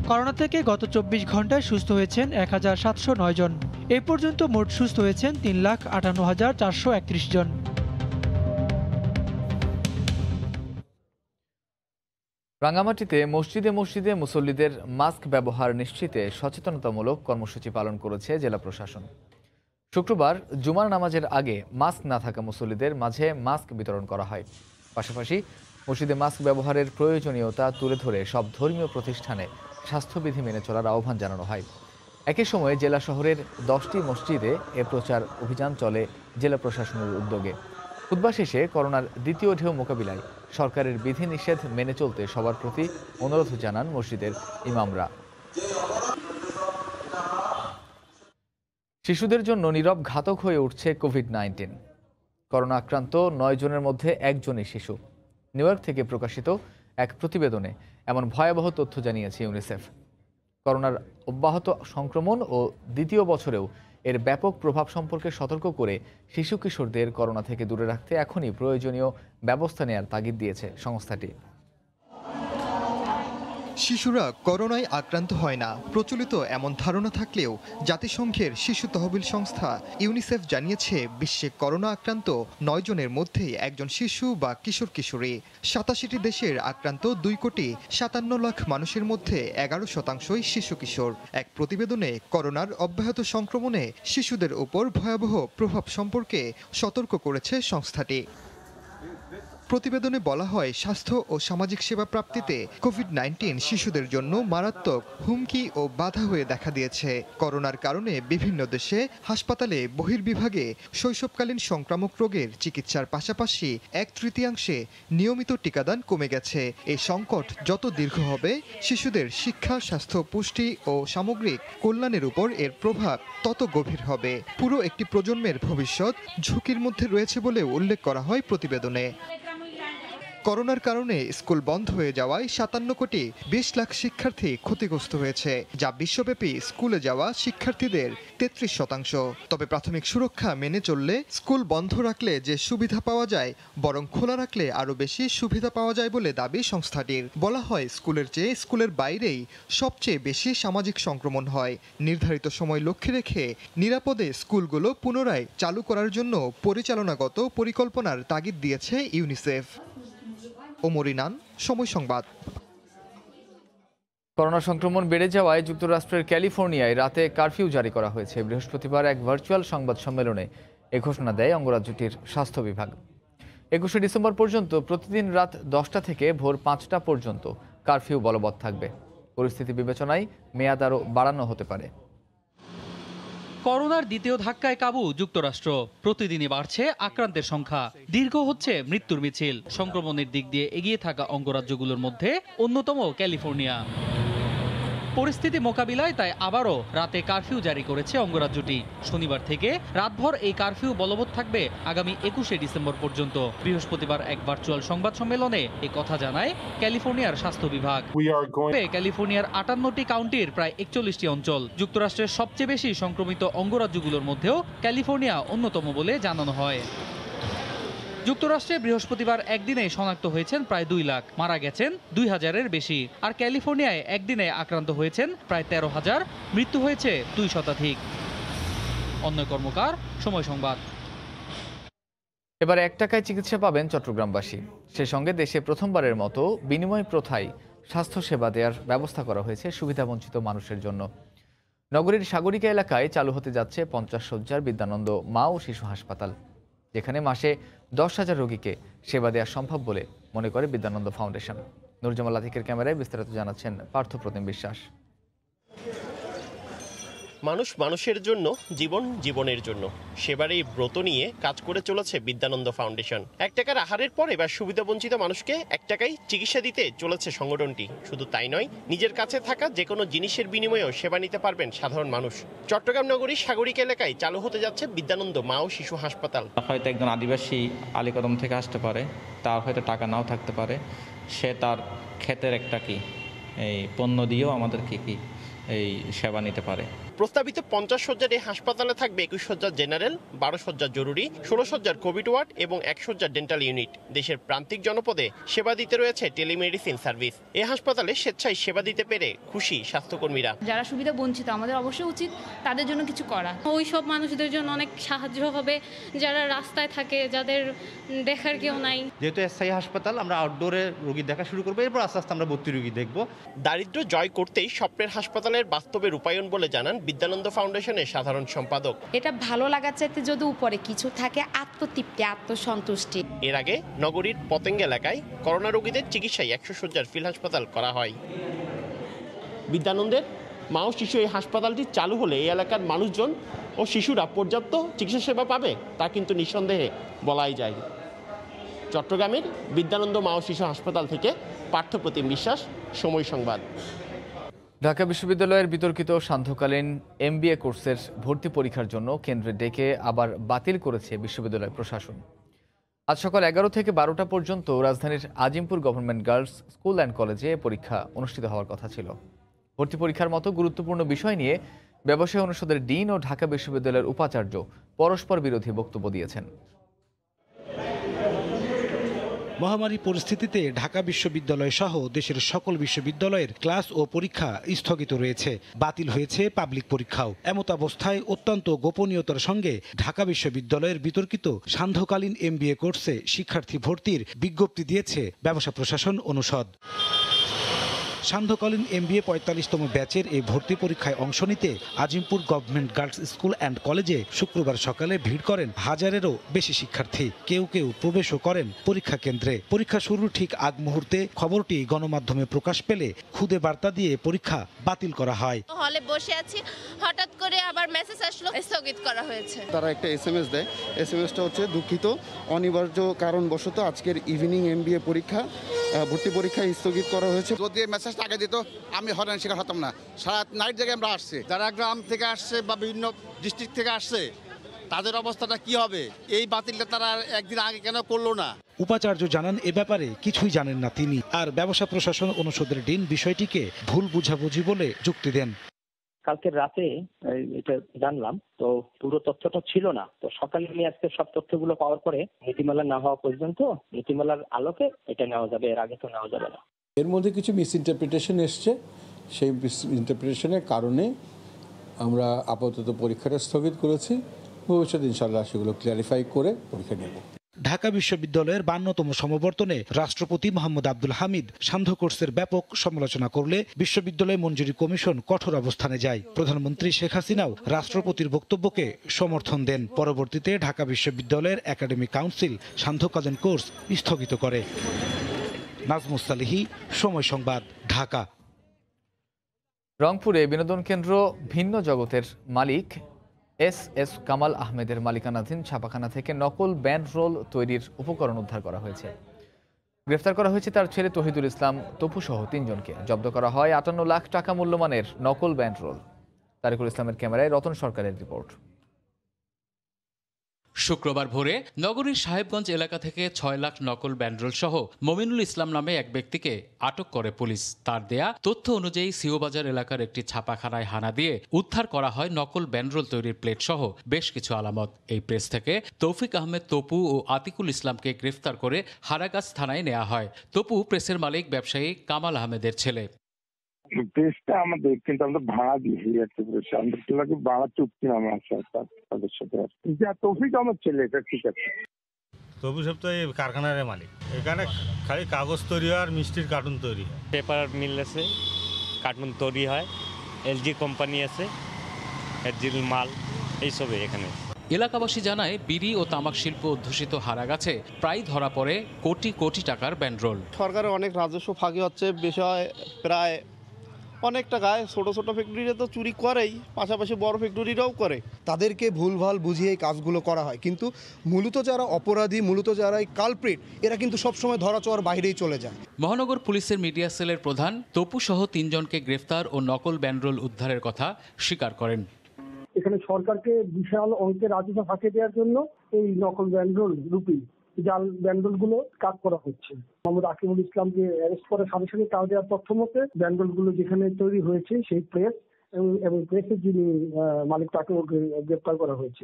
করোনা থেকে গত 24 ঘন্টায় সুস্থ হয়েছেন 1,709 জন। এ পর্যন্ত মোট সুস্থ হয়েছেন 3,58,431 জন। রাঙ্গামাটিতে মসজিদে মসজিদে মুসল্লিদের মাস্ক ব্যবহার নিশ্চিতে সচেতনতামূলক কর্মসূচি পালন করেছে জেলা প্রশাসন। শুক্রবার জুমার নামাজের আগে মাস্ক না থাকা মুসল্লিদের মাঝে মাস্ক বিতরণ করা হয়। পাশাপাশি মসজিদে মাস্ক ব্যবহারের প্রয়োজনীয়তা তুলে ধরে সব ধর্মীয় প্রতিষ্ঠানে স্বাস্থ্যবিধি মেনে চলার আহ্বান জানানো হয়। একই সময়ে জেলা শহরের 10টি মসজিদে এ প্রচার অভিযান চলে জেলা প্রশাসনের উদ্যোগে। খুতবা শেষে করোনার দ্বিতীয় ঢেউ মোকাবিলায় সরকারের বিধিনিষেধ মেনে চলতে সবার প্রতি অনুরোধ জানান মসজিদের ইমামরা। শিশুদের জন্য নীরব ঘাতক হয়ে উঠছে কোভিড-19। করোনা আক্রান্ত 9 জনের মধ্যে একজনই শিশু। নিউ ইয়র্ক থেকে প্রকাশিত এক প্রতিবেদনে এমন ভয়াবহ তথ্য জানিয়েছে ইউনিসেফ। করোনার অব্যাহত সংক্রমণ ও দ্বিতীয় বছরেও এর ব্যাপক প্রভাব সম্পর্কে সতর্ক করে শিশু কিশোরদের করোনা থেকে দূরে রাখতে এখনই প্রয়োজনীয় ব্যবস্থা নেওয়ার তাগিদ দিয়েছে সংস্থাটি। শিশুরা করোনায় আক্রান্ত হয় না প্রচলিত এমন ধারণা থাকলেও জাতিসংঘের শিশু তহবিল সংস্থা ইউনিসেফ জানিয়েছে বিশ্বে করোনা আক্রান্ত 9 জনের মধ্যে একজন শিশু বা কিশোর কিশোরী। 87টি দেশের আক্রান্ত 2,57 লাখ মানুষের মধ্যে 11% শিশু কিশোর। এক প্রতিবেদনে করোনার অব্যাহত সংক্রমণে শিশুদের উপর ভয়াবহ প্রভাব সম্পর্কে সতর্ক করেছে সংস্থাটি। প্রতিবেদনে বলা হয়, স্বাস্থ্য ও সামাজিক সেবা প্রাপ্তিতে কোভিড-19 শিশুদের জন্য মারাত্মক হুমকি ও বাধা হয়ে দেখা দিয়েছে। করোনার কারণে বিভিন্ন দেশে হাসপাতালে বহির্বিভাগে শৈশবকালীন সংক্রামক রোগের চিকিৎসার পাশাপাশি 1/3 নিয়মিত টিকাদান কমে গেছে। এই সংকট যত দীর্ঘ হবে, শিশুদের শিক্ষা, স্বাস্থ্য, পুষ্টি ও সামগ্রিক কল্যাণের উপর এর প্রভাব তত গভীর হবে। পুরো একটি প্রজন্মের ভবিষ্যৎ ঝুঁকির মধ্যে রয়েছে বলে উল্লেখ করা হয় প্রতিবেদনে। করোনার কারণে স্কুল বন্ধ হয়ে যাওয়ায় 57 কোটি 20 লাখ শিক্ষার্থী ক্ষতিগ্রস্ত হয়েছে, যা বিশ্বব্যাপী স্কুলে যাওয়া শিক্ষার্থীদের 33%। তবে প্রাথমিক সুরক্ষা মেনে চললে স্কুল বন্ধ রাখলে যে সুবিধা পাওয়া যায়, বরং খোলা রাখলে আরও বেশি সুবিধা পাওয়া যায় বলে দাবি সংস্থাটির। বলা হয়, স্কুলের চেয়ে স্কুলের বাইরেই সবচেয়ে বেশি সামাজিক সংক্রমণ হয়। নির্ধারিত সময় লক্ষ্যে রেখে নিরাপদে স্কুলগুলো পুনরায় চালু করার জন্য পরিচালনাগত পরিকল্পনার তাগিদ দিয়েছে ইউনিসেফ। ওমর ইনান, সময় সংবাদ। করোনা সংক্রমণ বেড়ে যাওয়ায় যুক্তরাষ্ট্রের ক্যালিফোর্নিয়ায় রাতে কারফিউ জারি করা হয়েছে। বৃহস্পতিবার এক ভার্চুয়াল সংবাদ সম্মেলনে এ ঘোষণা দেয় অঙ্গরাজ্যটির স্বাস্থ্য বিভাগ। 21শে ডিসেম্বর পর্যন্ত প্রতিদিন রাত 10টা থেকে ভোর 5টা পর্যন্ত কারফিউ বলবৎ থাকবে। পরিস্থিতি বিবেচনায় মেয়াদ আরও বাড়ানো হতে পারে। করোনার দ্বিতীয় ধাক্কায় কাবু যুক্তরাষ্ট্র। প্রতিদিনই বাড়ছে আক্রান্তের সংখ্যা, দীর্ঘ হচ্ছে মৃত্যুর মিছিল। সংক্রমণের দিক দিয়ে এগিয়ে থাকা অঙ্গরাজ্যগুলোর মধ্যে অন্যতম ক্যালিফোর্নিয়া। পরিস্থিতি মোকাবিলায় তাই আবারও রাতে কারফিউ জারি করেছে অঙ্গরাজ্যটি। শনিবার থেকে রাতভর এই কারফিউ বলবৎ থাকবে আগামী 21শে ডিসেম্বর পর্যন্ত। বৃহস্পতিবার এক ভার্চুয়াল সংবাদ সম্মেলনে এ কথা জানায় ক্যালিফোর্নিয়ার স্বাস্থ্য বিভাগ। ক্যালিফোর্নিয়ার 58টি কাউন্টির প্রায় 41টি অঞ্চল। যুক্তরাষ্ট্রের সবচেয়ে বেশি সংক্রমিত অঙ্গরাজ্যগুলোর মধ্যেও ক্যালিফোর্নিয়া অন্যতম বলে জানানো হয়। যুক্তরাষ্ট্রে বৃহস্পতিবার একদিনে শনাক্ত হয়েছেন প্রায় 2 লাখ, মারা গেছেন 2000-এর বেশি। আর ক্যালিফোর্নিয়ায় একদিনে আক্রান্ত হয়েছেন প্রায় 13,000, মৃত্যু হয়েছে 2 শতাধিক। অন্য কর্মকার, সময় সংবাদ। এবার 1 টাকায় চিকিৎসা পাবেন চট্টগ্রামবাসী। সে সঙ্গে দেশে প্রথমবারের মতো বিনিময় প্রথায় স্বাস্থ্যসেবা দেওয়ার ব্যবস্থা করা হয়েছে সুবিধাবঞ্চিত মানুষের জন্য। নগরীর সাগরিকা এলাকায় চালু হতে যাচ্ছে 50 শয্যার বিদ্যানন্দ মা ও শিশু হাসপাতাল, যেখানে মাসে 10,000 রোগীকে সেবা দেওয়া সম্ভব বলে মনে করে বিদ্যানন্দ ফাউন্ডেশন। নুরজামাল আতিকের ক্যামেরায় বিস্তারিত জানাচ্ছেন পার্থ প্রতিম বিশ্বাস। মানুষ মানুষের জন্য, জীবন জীবনের জন্য, সেবার এই ব্রত নিয়ে কাজ করে চলেছে বিদ্যানন্দ ফাউন্ডেশন। 1 টাকার আহারের পর এবার সুবিধাবঞ্চিত মানুষকে 1 টাকায় চিকিৎসা দিতে চলেছে সংগঠনটি। শুধু তাই নয়, নিজের কাছে থাকা যে কোনো জিনিসের বিনিময়েও সেবা নিতে পারবেন সাধারণ মানুষ। চট্টগ্রাম নগরীর সাগরিকা এলাকায় চালু হতে যাচ্ছে বিদ্যানন্দ মা ও শিশু হাসপাতাল। হয়তো একজন আদিবাসী আলীকদম থেকে আসতে পারে, তার হয়তো টাকা নাও থাকতে পারে, সে তার ক্ষেতের একটা এই পণ্য দিয়েও আমাদের কি এই সেবা নিতে পারে। প্রস্তাবিত 50 শয্যার এই হাসপাতালে থাকবে 21 শয্যার জেনারেল, 12 শয্যার জরুরি, 16 শয্যার কোভিড ওয়ার্ড এবং 1 শয্যার ডেন্টাল ইউনিট। দেশের প্রান্তিক জনপদে সেবা দিতে রয়েছে টেলিমেডিসিন সার্ভিস। এই হাসপাতালে স্বেচ্ছায় সেবা দিতে পেরে খুশি স্বাস্থ্যকর্মীরা। যারা সুবিধা বঞ্চিত, আমাদের অবশ্যই উচিত তাদের জন্য কিছু করা। ওই সব মানুষদের জন্য অনেক সাহায্য হবে যারা রাস্তায় থাকে, যাদের দেখার কেউ নাই। যেহেতু স্থায়ী হাসপাতাল, আমরা আউটডোরে রোগী দেখা শুরু করবো, এরপর আস্তে আস্তে আমরা ভর্তি রোগী দেখবো। দারিদ্র জয় করতেই স্বপ্নের হাসপাতালের বাস্তবে রূপায়ণ বলে জানান বিদ্যানন্দ ফাউন্ডেশনের সাধারণ সম্পাদক। এটা ভালো লাগার চাইতে যদি উপরে কিছু থাকে, আত্মতৃপ্তি, আত্মসন্তুষ্টি। এর আগে নগরীর পতেঙ্গ এলাকায় করোনা রোগীদের চিকিৎসায় 100 শয্যার ফিল হাসপাতাল করা হয়। বিদ্যানন্দের মা ও শিশু এই হাসপাতালটি চালু হলে এই এলাকার মানুষজন ও শিশুরা পর্যাপ্ত চিকিৎসা সেবা পাবে, তা কিন্তু নিঃসন্দেহে বলাই যায়। চট্টগ্রামের বিদ্যানন্দ মা ও শিশু হাসপাতাল থেকে পার্থ প্রতিম বিশ্বাস, সময় সংবাদ। ঢাকা বিশ্ববিদ্যালয়ের বিতর্কিত সান্ধ্যকালীন MBA কোর্সের ভর্তি পরীক্ষার জন্য কেন্দ্রে ডেকে আবার বাতিল করেছে বিশ্ববিদ্যালয় প্রশাসন। আজ সকাল 11 থেকে 12টা পর্যন্ত রাজধানীর Azimpur government girls school and কলেজে পরীক্ষা অনুষ্ঠিত হওয়ার কথা ছিল। ভর্তি পরীক্ষার মতো গুরুত্বপূর্ণ বিষয় নিয়ে ব্যবসায় অনুষদের ডিন ও ঢাকা বিশ্ববিদ্যালয়ের উপাচার্য পরস্পর বিরোধী বক্তব্য দিয়েছেন। মহামারী পরিস্থিতিতে ঢাকা বিশ্ববিদ্যালয় সহ দেশের সকল বিশ্ববিদ্যালয়ের ক্লাস ও পরীক্ষা স্থগিত রয়েছে। বাতিল হয়েছে পাবলিক পরীক্ষাও। এমত অবস্থায় অত্যন্ত গোপনীয়তার সঙ্গে ঢাকা বিশ্ববিদ্যালয়ের বিতর্কিত সান্ধ্যকালীন MBA কোর্সে শিক্ষার্থী ভর্তির বিজ্ঞপ্তি দিয়েছে ব্যবসা প্রশাসন অনুষদ। সান্ধ্যকালীন MBA 45তম ব্যাচের এই ভর্তি পরীক্ষায় অংশ নিতে Azimpur government girls school and কলেজে শুক্রবার সকালে ভিড় করেন হাজারেরও বেশি শিক্ষার্থী। কেউ কেউ প্রবেশও করেন পরীক্ষা কেন্দ্রে। পরীক্ষা শুরুর ঠিক আগ মুহূর্তে খবরটি গণমাধ্যমে প্রকাশ পেলে খুদে বার্তা দিয়ে পরীক্ষা বাতিল করা হয়। হলে বসে আছি, হঠাৎ করে আবার মেসেজ আসলো স্থগিত করা হয়েছে। তারা একটা SMS দেয়। SMSটা হচ্ছে দুঃখিত, অনিবার্য কারণবশত আজকের ইভিনিং MBA পরীক্ষা ভর্তি পরীক্ষা স্থগিত করা হয়েছে। যদি মেসেজটা আগে দিত আমি হয়রানি শিকার হতাম না। সারা নাইট জায়গায় আমরা আসছি, যারা গ্রাম থেকে আসছে বা বিভিন্ন ডিস্ট্রিক্ট থেকে আসছে তাদের অবস্থাটা কি হবে? এই বাতিলটা তারা একদিন আগে কেন করলো না? উপাচার্য জানান এ ব্যাপারে কিছুই জানেন না তিনি। আর ব্যবসা প্রশাসন অনুষদের ডিন বিষয়টিকে ভুল বুঝাবুঝি বলে যুক্তি দেন। কালকে রাতে এটা জানলাম, তো পুরো তথ্যটা ছিল না। তো সকালে আমি আজকে সব তথ্যগুলো পাওয়ার পরে নীতিমালা না হওয়া পর্যন্ত নীতিমালার আলোকে এটা নেওয়া যাবে, এর আগে তো নেওয়া যাবে না। এর মধ্যে কিছু মিসইন্টারপ্রিটেশন এসছে, সেই মিসইন্টারপ্রিটেশনের কারণে আমরা আপাতত পরীক্ষাটা স্থগিত করেছি। ভবিষ্যতে ইনশাআল্লাহ সেগুলো ক্লিয়ারিফাই করে পরীক্ষা নেব। ঢাকা বিশ্ববিদ্যালয়ের 52তম সমাবর্তনে রাষ্ট্রপতি মোহাম্মদ আব্দুল হামিদ সান্ধ্য কোর্সের ব্যাপক সমালোচনা করলে বিশ্ববিদ্যালয় মঞ্জুরি কমিশন কঠোর অবস্থানে যায়। প্রধানমন্ত্রী শেখ হাসিনাও রাষ্ট্রপতির বক্তব্যকে সমর্থন দেন। পরবর্তীতে ঢাকা বিশ্ববিদ্যালয়ের একাডেমিক কাউন্সিল সান্ধ্যকালীন কোর্স স্থগিত করে। নাজমুস সালিহি, সময় সংবাদ, ঢাকা। রংপুরে বিনোদন কেন্দ্র ভিন্ন জগতের মালিক SS কামাল আহমেদের মালিকানাধীন ছাপাখানা থেকে নকল ব্যান্ড রোল তৈরির উপকরণ উদ্ধার করা হয়েছে। গ্রেফতার করা হয়েছে তার ছেলে তহিদুল ইসলাম তপু সহ 3 জনকে। জব্দ করা হয় 58 লাখ টাকা মূল্যমানের নকল ব্যান্ড রোল। তারিকুল ইসলামের ক্যামেরায় রতন সরকারের রিপোর্ট। শুক্রবার ভোরে নগরীর সাহেবগঞ্জ এলাকা থেকে 6 লাখ নকল ব্যান্ডরোল সহ মমিনুল ইসলাম নামে এক ব্যক্তিকে আটক করে পুলিশ। তার দেয়া তথ্য অনুযায়ী সিওবাজার এলাকার একটি ছাপাখানায় হানা দিয়ে উদ্ধার করা হয় নকল ব্যান্ডরোল তৈরির প্লেট সহ বেশ কিছু আলামত। এই প্রেস থেকে তৌফিক আহমেদ তপু ও আতিকুল ইসলামকে গ্রেফতার করে হারাগাছ থানায় নেওয়া হয়। তপু প্রেসের মালিক ব্যবসায়ী কামাল আহমেদের ছেলে। প্রেসটা আমাদের, কিন্তু আমরা ভাড়া দিয়েছি একটা প্রেস, আমাদের ভাড়া চুক্তি নামা আছে তাদের সাথে। তৌফিক আমার ছেলে, এটা ঠিক আছে। তবু সব তো এই কারখানার মালিক। এখানে খালি কাগজ তৈরি হয় আর মিষ্টির কার্টুন তৈরি হয়। পেপার মিল আছে, কার্টুন তৈরি হয়, LG কোম্পানি আছে, এজিল মাল, এইসবে এখানে। এলাকাবাসী জানায় বিড়ি ও তামাক শিল্প অধ্যুষিত হারাগাছে প্রায় ধরা পড়ে কোটি কোটি টাকার ব্যান্ডরোল। সরকারের অনেক রাজস্ব ফাঁকি হচ্ছে, বিষয় প্রায় অনেক টাকায়। ছোট ছোট ফ্যাক্টরিতে তো চুরি করেই, পাশাপাশি বড় ফ্যাক্টরিরাও করে। তাদেরকে ভুলভাল বুঝিয়ে কাজগুলো করা হয়, কিন্তু মূলত যারা অপরাধী, মূলত যারা কালপ্রিট, এরা কিন্তু সবসময় ধরাছোঁয়ার বাইরেই চলে যায়। মহানগর পুলিশের মিডিয়া সেলের প্রধান তপু সহ 3 জনকে গ্রেফতার ও নকল ব্যান্ডরোল উদ্ধারের কথা স্বীকার করেন। এখানে সরকারকে বিশাল অঙ্কের রাজস্ব ফাঁকি দেওয়ার জন্য এই নকল ব্যান্ডরোল রূপী জাল ব্যান্ডরোল গুলো কাজ করা হচ্ছে। মোহাম্মদ আকিবুল ইসলামকে অ্যারেস্ট করার সাথে সাথে তার দেওয়ার তথ্য মতে ব্যান্ডরোল গুলো যেখানে তৈরি হয়েছে সেই প্রেস এবং প্রেসের যিনি মালিক তাকে গ্রেফতার করা হয়েছে।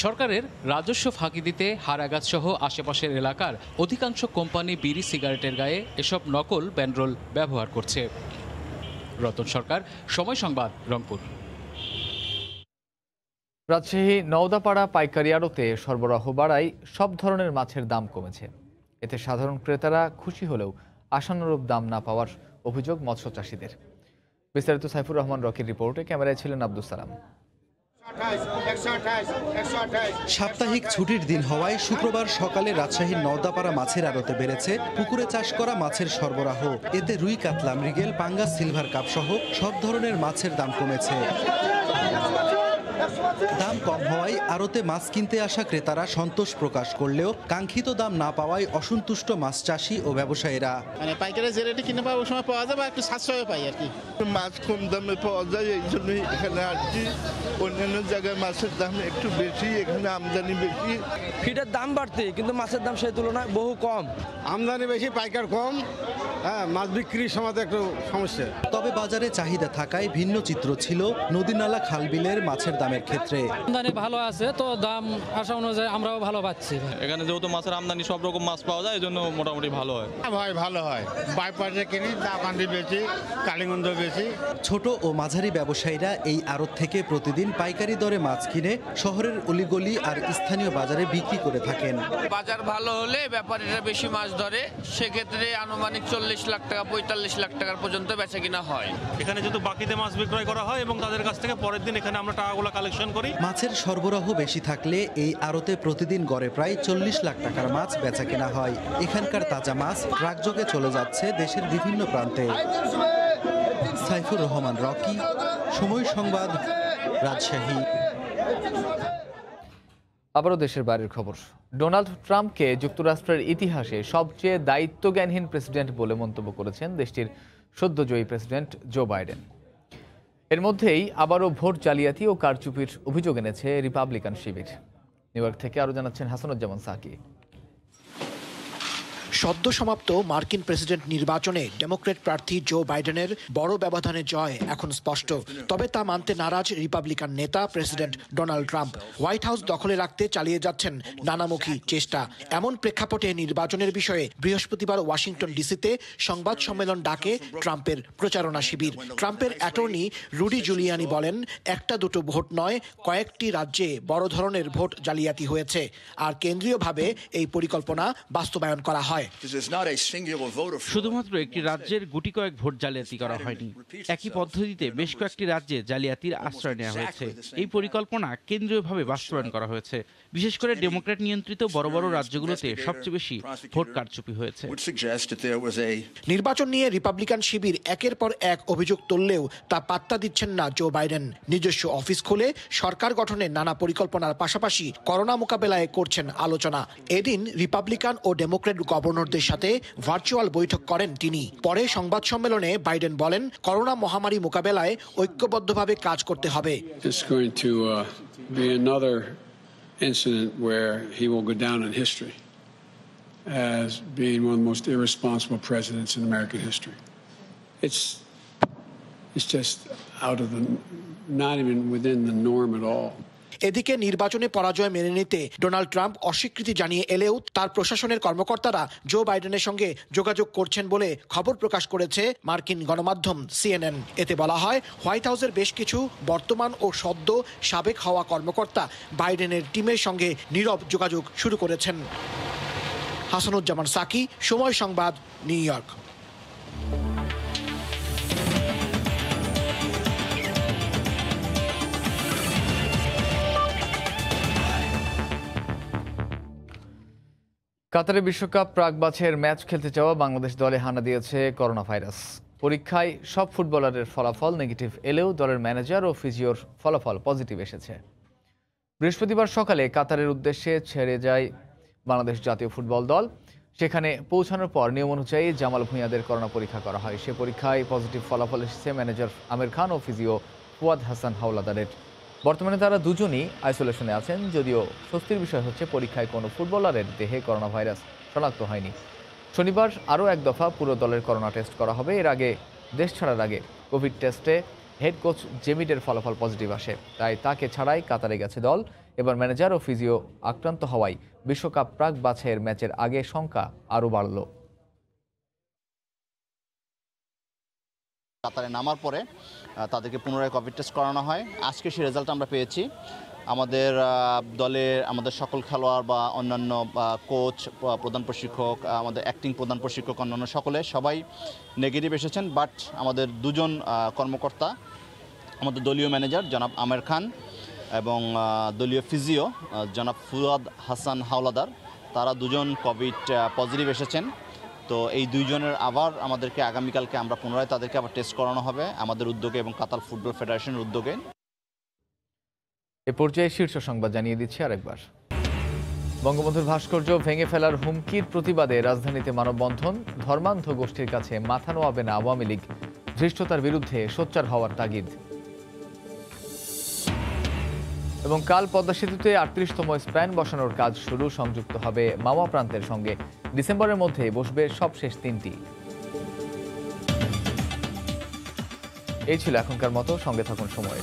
সরকারের রাজস্ব ফাঁকি দিতে হারাগাছ সহ আশেপাশের এলাকার অধিকাংশ কোম্পানি বিড়ি সিগারেটের গায়ে এসব নকল ব্যান্ডরোল ব্যবহার করছে। রতন সরকার, সময় সংবাদ, রংপুর। রাজশাহী নওদাপাড়া পাইকারি আড়তে সরবরাহ বাড়ায় সব ধরনের মাছের দাম কমেছে। এতে সাধারণ ক্রেতারা খুশি হলেও আশানুরূপ দাম না পাওয়ার অভিযোগ মৎস্য চাষিদের। বিস্তারিত সাইফুর রহমান রকির রিপোর্টে, ক্যামেরায় ছিলেন আব্দুল সালাম। সাপ্তাহিক ছুটির দিন হওয়ায় শুক্রবার সকালে রাজশাহীর নওদাপাড়া মাছের আড়তে বেড়েছে পুকুরে চাষ করা মাছের সরবরাহ। এতে রুই, কাতলা, মৃগেল, পাঙ্গাস, সিলভার কাপ সহ সব ধরনের মাছের দাম কমেছে। দাম কম হওয়ায় আড়তে মাছ কিনতে আসা ক্রেতারা সন্তোষ প্রকাশ করলেও কাঙ্ক্ষিত দাম না পাওয়ায় অসন্তুষ্ট মাছ চাষি ও ব্যবসায়ীরা। মানে পাইকারি যে রেটে কিনে পাওয়ার সময় পাওয়া যাবে, একটু সাশ্রয় পাই আর কি। মাছ কম দামে পাওয়া যায়, এই জন্যই এখানে আসছি। অন্যান্য জায়গায় মাছের দাম একটু বেশি, এখানে আমদানি বেশি। ফিটের দাম বাড়তে কিন্তু মাছের দাম সেই তুলনায় বহু কম। আমদানি বেশি, পাইকার কম, হ্যাঁ মাছ বিক্রির সময় একটু সমস্যা। তবে বাজারে চাহিদা থাকায় ভিন্ন চিত্র ছিল নদী নালা খাল বিলের মাছের দামের ক্ষেত্রে। আমদানি ভালো আছে তো দাম আশা অনুযায়ী আমরাও ভালো পাচ্ছি। এখানে যেহেতু মাছের আমদানি সব রকম মাছ পাওয়া যায়, এই জন্য মোটামুটি ভালো হয়। ভাই ভালো হয়, বাইপাসে কিনি, দাপান্ডি বেশি, কালীগঞ্জ বেশি। ছোট ও মাঝারি ব্যবসায়ীরা এই আড়ত থেকে প্রতিদিন পাইকারি দরে মাছ কিনে শহরের অলিগলি আর স্থানীয় বাজারে বিক্রি করে থাকেন। বাজার ভালো হলে ব্যাপারীরা বেশি মাছ ধরে, সেক্ষেত্রে আনুমানিক 40 লাখ টাকা 45 লাখ টাকার পর্যন্ত বেচা কিনা হয়। এখানে যেহেতু বাকিতে মাছ বিক্রয় করা হয় এবং তাদের কাছ থেকে পরের দিন এখানে আমরা টাকাগুলো কালেকশন করি। মাছের সরবরাহ বেশি থাকলে এই আড়তে প্রতিদিন গড়ে প্রায় 40 লাখ টাকার মাছ বেচা কেনা হয়। এখানকার তাজা মাছ ট্রাকযোগে চলে যাচ্ছে দেশের বিভিন্ন প্রান্তে। সাইফুর রহমান রকি, সময় সংবাদ, রাজশাহী। আবারও দেশের বাইরের খবর। ডোনাল্ড ট্রাম্পকে যুক্তরাষ্ট্রের ইতিহাসে সবচেয়ে দায়িত্বজ্ঞানহীন প্রেসিডেন্ট বলে মন্তব্য করেছেন দেশটির সদ্যজয়ী প্রেসিডেন্ট জো বাইডেন। এর মধ্যেই আবারও ভোট জালিয়াতি ও কারচুপির অভিযোগ এনেছে রিপাবলিকান শিবির। নিউ ইয়র্ক থেকে আরও জানাচ্ছেন হাসানুজ্জামান সাকি। সদ্য সমাপ্ত মার্কিন প্রেসিডেন্ট নির্বাচনে ডেমোক্র্যাট প্রার্থী জো বাইডেনের বড় ব্যবধানে জয় এখন স্পষ্ট। তবে তা মানতে নারাজ রিপাবলিকান নেতা president Donald Trump. White house দখলে রাখতে চালিয়ে যাচ্ছেন নানামুখী চেষ্টা। এমন প্রেক্ষাপটে নির্বাচনের বিষয়ে বৃহস্পতিবার ওয়াশিংটন ডিসিতে সংবাদ সম্মেলন ডাকে ট্রাম্পের প্রচারণা শিবির। ট্রাম্পের অ্যাটর্নি রুডি জুলিয়ানি বলেন, একটা দুটো ভোট নয়, কয়েকটি রাজ্যে বড় ধরনের ভোট জালিয়াতি হয়েছে, আর কেন্দ্রীয়ভাবে এই পরিকল্পনা বাস্তবায়ন করা হয়। শুধুমাত্র একটি রাজ্যের গুটি কয়েক ভোট জালিয়াতি করা হয়নি, একই পদ্ধতিতে বেশ কয়েকটি রাজ্যে জালিয়াতির আশ্রয় নেওয়া হয়েছে। এই পরিকল্পনা কেন্দ্রীয়ভাবে বাস্তবায়ন করা হয়েছে। বিশেষ করে ডেমোক্র্যাট নিয়ন্ত্রিত বড় বড় রাজ্যগুলোতে সবচেয়ে বেশি ভোট কারচুপি হয়েছে। নির্বাচন নিয়ে রিপাবলিকান শিবির একের পর এক অভিযোগ তুললেও তা পাত্তা দিচ্ছেন না জো বাইডেন। নিজস্ব অফিস খুলে সরকার গঠনের নানা পরিকল্পনার পাশাপাশি করোনা মোকাবেলায় করছেন আলোচনা। এদিন রিপাবলিকান ও ডেমোক্র্যাট গভর্নরদের সাথে ভার্চুয়াল বৈঠক করেন তিনি। পরে সংবাদ সম্মেলনে বাইডেন বলেন, করোনা মহামারী মোকাবেলায় ঐক্যবদ্ধভাবে কাজ করতে হবে। Incident where he will go down in history as being one of the most irresponsible presidents in American history. It's just out of the, not even within the norm at all. এদিকে নির্বাচনে পরাজয় মেনে নিতে Donald Trump অস্বীকৃতি জানিয়ে এলেও তার প্রশাসনের কর্মকর্তারা জো বাইডেনের সঙ্গে যোগাযোগ করছেন বলে খবর প্রকাশ করেছে মার্কিন গণমাধ্যম CNN। এতে বলা হয়, হোয়াইট হাউসের বেশ কিছু বর্তমান ও সদ্য সাবেক হওয়া কর্মকর্তা বাইডেনের টিমের সঙ্গে নীরব যোগাযোগ শুরু করেছেন। হাসানুজ্জামান সাকি, সময় সংবাদ, নিউ ইয়র্ক। কাতারে বিশ্বকাপ প্রাক বাছাইয়ের ম্যাচ খেলতে যাওয়া বাংলাদেশ দলে হানা দিয়েছে করোনা ভাইরাস। পরীক্ষায় সব ফুটবলারের ফলাফল নেগেটিভ এলেও দলের ম্যানেজার ও ফিজিওর ফলাফল পজিটিভ এসেছে। বৃহস্পতিবার সকালে কাতারের উদ্দেশ্যে ছেড়ে যায় বাংলাদেশ জাতীয় ফুটবল দল। সেখানে পৌঁছানোর পর নিয়ম অনুযায়ী জামাল ভূঁইয়াদের করোনা পরীক্ষা করা হয়। সে পরীক্ষায় পজিটিভ ফলাফল এসেছে ম্যানেজার আমির খান ও ফিজিও ফুয়াদ হাসান হাওলাদারের। বর্তমানে তারা দুজনই আইসোলেশনে আছেন। যদিও স্বস্তির বিষয় হচ্ছে পরীক্ষায় কোনো ফুটবলারের দেহে করোনা ভাইরাস শনাক্ত হয়নি। শনিবার আরও এক দফা পুরো দলের করোনা টেস্ট করা হবে। এর আগে দেশ ছাড়ার আগে কোভিড টেস্টে হেড কোচ জেমিডের ফলাফল পজিটিভ আসে, তাই তাকে ছাড়াই কাতারে গেছে দল। এবার ম্যানেজার ও ফিজিও আক্রান্ত হওয়ায় বিশ্বকাপ প্রাক বাছাইয়ের ম্যাচের আগে সংখ্যা আরও বাড়ল। কাতারে নামার পরে তাদেরকে পুনরায় কোভিড টেস্ট করানো হয়। আজকে সেই রেজাল্ট আমরা পেয়েছি। আমাদের দলে আমাদের সকল খেলোয়াড় বা অন্যান্য কোচ, প্রধান প্রশিক্ষক, আমাদের অ্যাক্টিং প্রধান প্রশিক্ষক, অন্যান্য সবাই নেগেটিভ এসেছেন। বাট আমাদের দুজন কর্মকর্তা, আমাদের দলীয় ম্যানেজার জনাব আমির খান এবং দলীয় ফিজিও জনাব ফুয়াদ হাসান হাওলাদার, তারা দুজন কোভিড পজিটিভ এসেছেন। তো এই দুইজনের আবার আমাদেরকে আগামীকালকে আমরা পুনরায় তাদেরকে আবার টেস্ট করানো হবে আমাদের উদ্যোগে এবং কাতার ফুটবল ফেডারেশনের উদ্যোগে। এ পর্যায়ে শীর্ষ সংবাদ জানিয়ে দিচ্ছি আরেকবার। বঙ্গবন্ধুর ভাস্কর্য ভেঙে ফেলার হুমকির প্রতিবাদে রাজধানীতে মানববন্ধন। ধর্মান্ধ গোষ্ঠীর কাছে মাথা নোয়াবে না আওয়ামী লীগ, ধৃষ্টতার বিরুদ্ধে সোচ্চার হওয়ার তাগিদ। এবং কাল পদ্মা সেতুতে 38তম স্প্যান বসানোর কাজ শুরু, সংযুক্ত হবে মাওয়া প্রান্তের সঙ্গে। ডিসেম্বরের মধ্যে বসবে সবশেষ 3টি। এই ছিল এখনকার মতো, সঙ্গে থাকুন সময়।